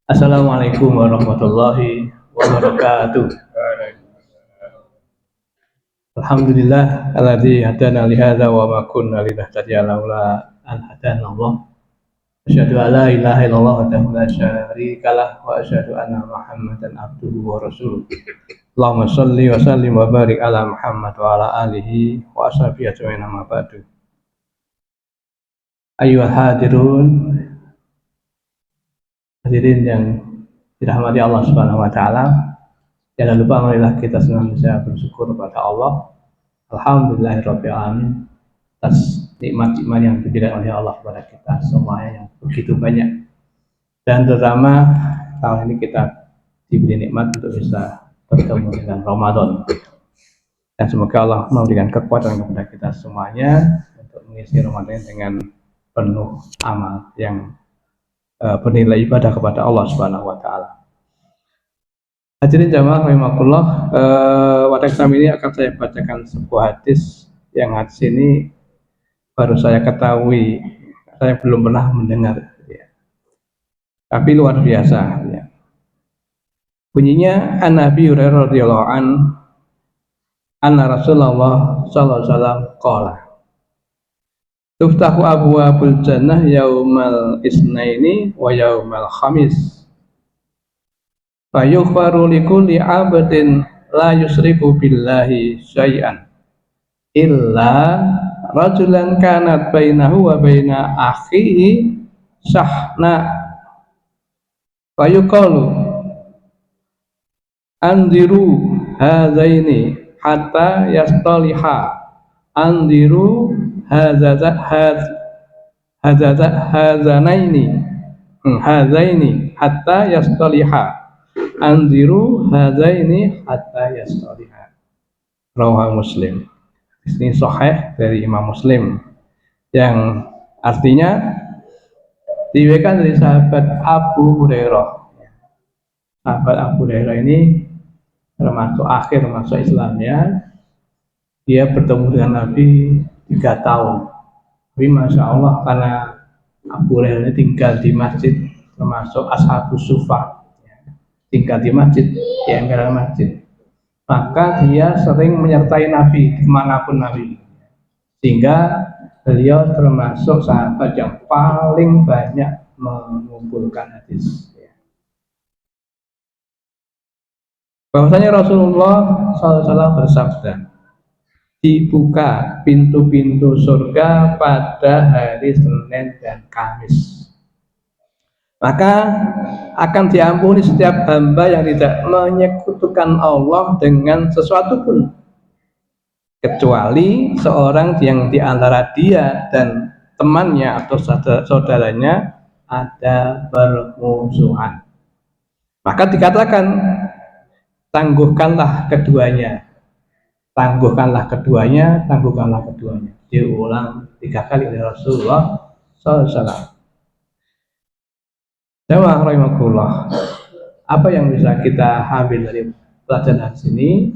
Assalamualaikum warahmatullahi wabarakatuh. Alhamdulillah alladzi hadana li hadza wa ma kunna linahtadiya laula an hadana Allah. Asyhadu an la ilaha illallah wahdahu la syarikalah wa asyhadu anna Muhammadan abduhu wa rasuluh. Allahumma shalli wa sallim wa barik ala Muhammad wa ala alihi wa ashabihi ajmain amma ba'du. Ayyuhal hadirun, hadirin yang dirahmati Allah Subhanahu wa taala. Jangan lupa marilah kita senantiasa bersyukur kepada Allah. Alhamdulillahirabbil alamin atas nikmat-nikmat yang diberikan oleh Allah kepada kita semuanya yang begitu banyak. Dan terutama tahun ini kita diberi nikmat untuk bisa bertemu dengan Ramadan. Dan semoga Allah memberikan kekuatan kepada kita semuanya untuk mengisi Ramadan dengan penuh amal yang bernilai ibadah kepada Allah Subhanahu wa taala. Hadirin jamaah rahimakumullah, pada kesempatan ini akan saya bacakan sebuah hadis yang hadis ini baru saya ketahui, saya belum pernah mendengar, ya. Tapi luar biasa. Ya. Bunyinya an Nabi Hurairah radhiyallahu anna Rasulullah sallallahu alaihi wasallam qala tuftahu abwaabul jannah yaumal isnaini wa yaumal khamis fayughfaru likulli 'abdin la yusriku billahi syai'an illa rajulan kanat bainahu wa baina akhihi syahna fayuqalu anziru hadzaini hatta yastaliha anziru hadzaini hatta yastaliha anziru hadzaini hatta yastaliha. Rawahu Muslim. Ini sahih dari Imam Muslim yang artinya diriwayatkan dari sahabat Abu Hurairah. Sahabat Abu Hurairah ini termasuk akhir masuk Islamnya. Dia bertemu dengan Nabi 3 tahun. Tapi Masya Allah, karena Abu Hurairah ini tinggal di masjid termasuk Ashabus Suffah, tinggal di masjid, di emperan masjid, maka dia sering menyertai Nabi dimanapun Nabi, sehingga beliau termasuk sahabat yang paling banyak mengumpulkan hadis. Bahwasanya Rasulullah SAW bersabda, dibuka pintu-pintu surga pada hari Senin dan Kamis, maka akan diampuni setiap hamba yang tidak menyekutukan Allah dengan sesuatu pun, kecuali seorang yang di antara dia dan temannya atau saudaranya ada permusuhan. Maka dikatakan, tangguhkanlah keduanya, tangguhkanlah keduanya, tangguhkanlah keduanya. Diulang 3 kali oleh Rasulullah SAW. Jamaah rahimakumullah, apa yang bisa kita ambil dari pelajaran sini?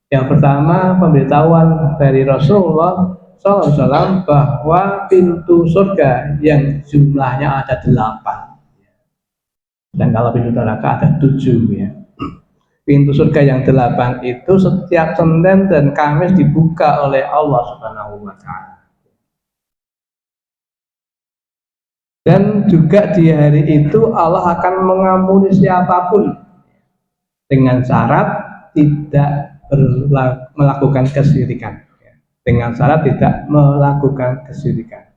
Yang pertama, pemberitahuan dari Rasulullah SAW bahwa pintu surga yang jumlahnya ada 8, dan kalau pintu neraka ada 7, ya. Pintu surga yang 8 itu setiap Senin dan Kamis dibuka oleh Allah Subhanahu wa taala. Dan juga di hari itu Allah akan mengampuni siapapun dengan syarat tidak melakukan kesyirikan. Dengan syarat tidak melakukan kesyirikan.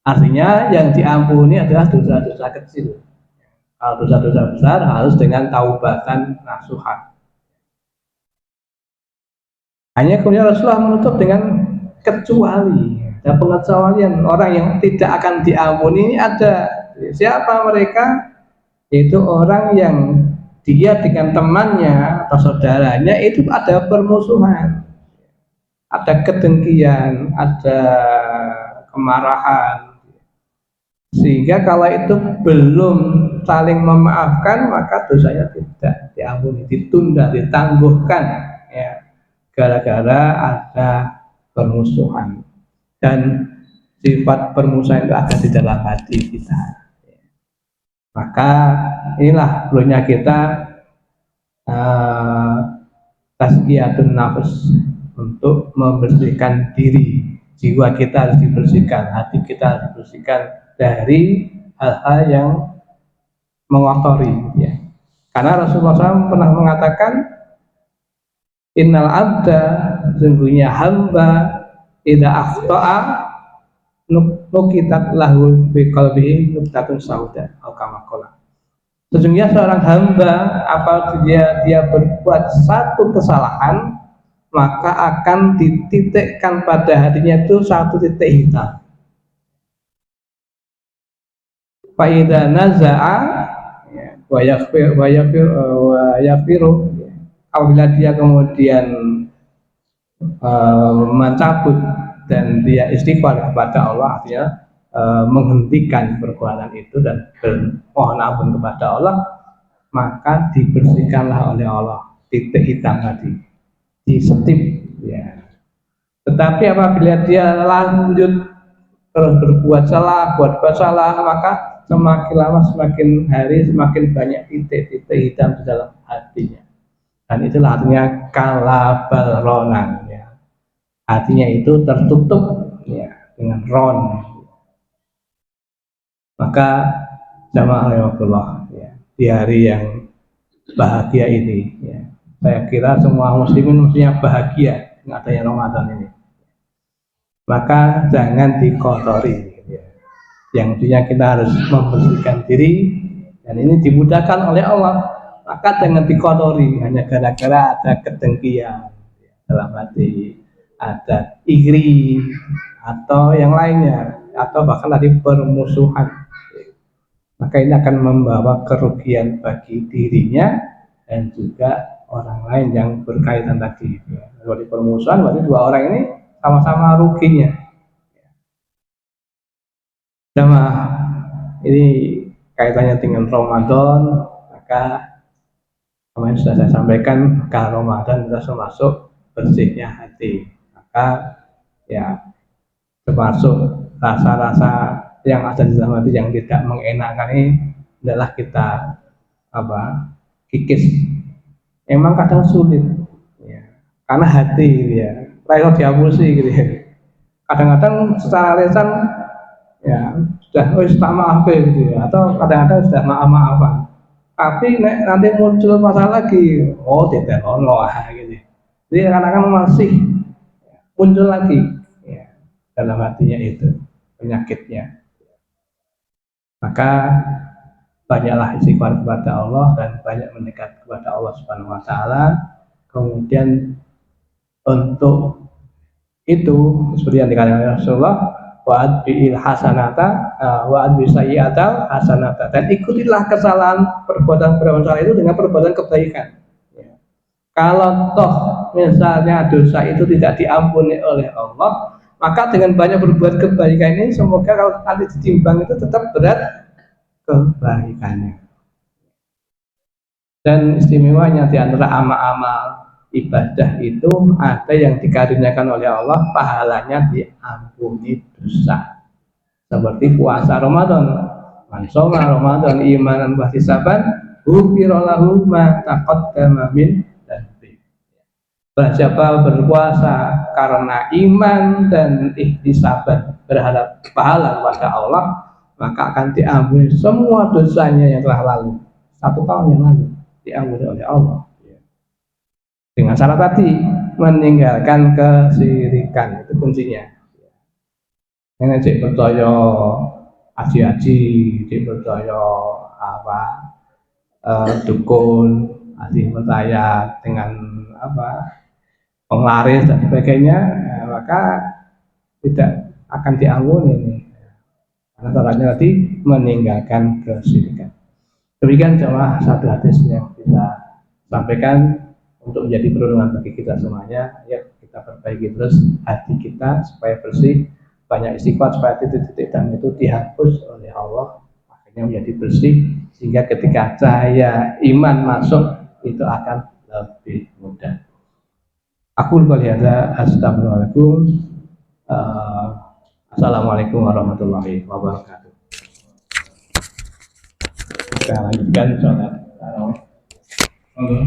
Artinya yang diampuni adalah dosa-dosa kecil. Kalau dosa-dosa besar harus dengan taubatan nasuha. Hanya kemudian Rasulullah menutup dengan kecuali. Dan pengecualian orang yang tidak akan diampuni ini ada. Siapa mereka? Itu orang yang dia dengan temannya atau saudaranya itu ada permusuhan, ada kedengkian, ada kemarahan, sehingga kalau itu belum saling memaafkan maka dosanya tidak diampuni, ditunda, ditangguhkan, ya, gara-gara ada permusuhan. Dan sifat permusuhan itu ada di dalam hati kita. Maka inilah perlunya kita uh, tazkiyatun nafs, untuk membersihkan diri. Jiwa kita harus dibersihkan, hati kita harus dibersihkan dari hal-hal yang mengotori, ya. Karena Rasulullah SAW pernah mengatakan, innal abda, sesungguhnya hamba, idza akhta'a nukitat lahu biqalbihi nuktatun sauda, atau kama qala. Sesungguhnya seorang hamba, apabila dia berbuat satu kesalahan, maka akan dititikkan pada hatinya itu satu titik hitam. Fa'idha naza'a wa yafiru, apabila dia kemudian mencabut dan dia istighfar kepada Allah, artinya menghentikan perbuatan itu dan bermohon ampun kepada Allah, maka dibersihkanlah oleh Allah titik hitam tadi, disetip, ya. Tetapi apabila dia lanjut terus berbuat salah, maka semakin lama, semakin hari, semakin banyak titik-titik hitam di dalam hatinya. Dan itulah artinya kalabal ronan, ya. Hatinya itu tertutup, ya, dengan ron. Maka jamaah rahimahullah, ya, di hari yang bahagia ini, ya, saya kira semua muslimin mestinya bahagia dengan adanya Ramadan ini. Maka jangan dikotori, ya. Yang intinya kita harus membersihkan diri, dan ini dimudahkan oleh Allah. Maka jangan dikotori hanya gara-gara ada kedengkian dalam hati, ada iri atau yang lainnya, atau bahkan tadi permusuhan. Maka ini akan membawa kerugian bagi dirinya dan juga orang lain yang berkaitan tadi. Kalau di permusuhan, berarti dua orang ini sama-sama ruginya. Sama ini kaitannya dengan Ramadan, maka kemarin sudah saya sampaikan, kalau Ramadan kita termasuk bersihnya hati. Maka ya termasuk rasa-rasa yang ada di dalam hati yang tidak mengenakan ini adalah kita kikis. Emang kadang sulit, ya, karena hati, ya, kalau dihapusi gitu, ya. Kadang-kadang secara lisan, ya sudah tak maaf gitu, ya, atau kadang-kadang sudah maaf-maafan, tapi nanti muncul masalah lagi, tidak gitu. Jadi kadang-kadang masih muncul lagi, ya, dalam hatinya itu penyakitnya. Maka banyaklah istighfar kepada Allah dan banyak mendekat kepada Allah Subhanahu wa taala. Kemudian untuk itu seperti yang dikatakan Rasulullah, wa'ad bi'il hasanata wa'ad bi'sayyi'atal hasanata, dan ikutilah kesalahan, perbuatan salah itu dengan perbuatan kebaikan, ya. Kalau toh misalnya dosa itu tidak diampuni oleh Allah, maka dengan banyak berbuat kebaikan ini, semoga kalau nanti ditimbang itu tetap berat kebaikannya. Dan istimewanya di antara amal-amal ibadah itu ada yang dikaruniakan oleh Allah, pahalanya diampuni dosa. Seperti puasa Ramadan. Man shoma Ramadan imanan wa ihtisaban, ghufira lahu ma taqaddama min dzambi. Siapa berpuasa karena iman dan ihtisaban, berharap pahala kepada Allah, maka akan diampuni semua dosanya yang telah lalu, 1 tahun yang lalu diampuni oleh Allah. Dengan syarat tadi, meninggalkan kesyirikan, itu kuncinya. Ini cek percaya haji-haji, cek percaya dukun, haji percaya dengan penglaris dan sebagainya, maka tidak akan diampuni ini. Karena syaratnya tadi meninggalkan kesyirikan. Demikian cuma satu hadis yang kita sampaikan untuk menjadi perlindungan bagi kita semuanya. Ya, kita perbaiki terus hati kita supaya bersih, banyak istighfar supaya titik-titik hitam itu dihapus oleh Allah, akhirnya menjadi bersih, sehingga ketika cahaya iman masuk itu akan lebih mudah. Aku berkata astagfirullahaladzim. Assalamualaikum warahmatullahi wabarakatuh. kita lanjutkan sholat tarawih. Oke.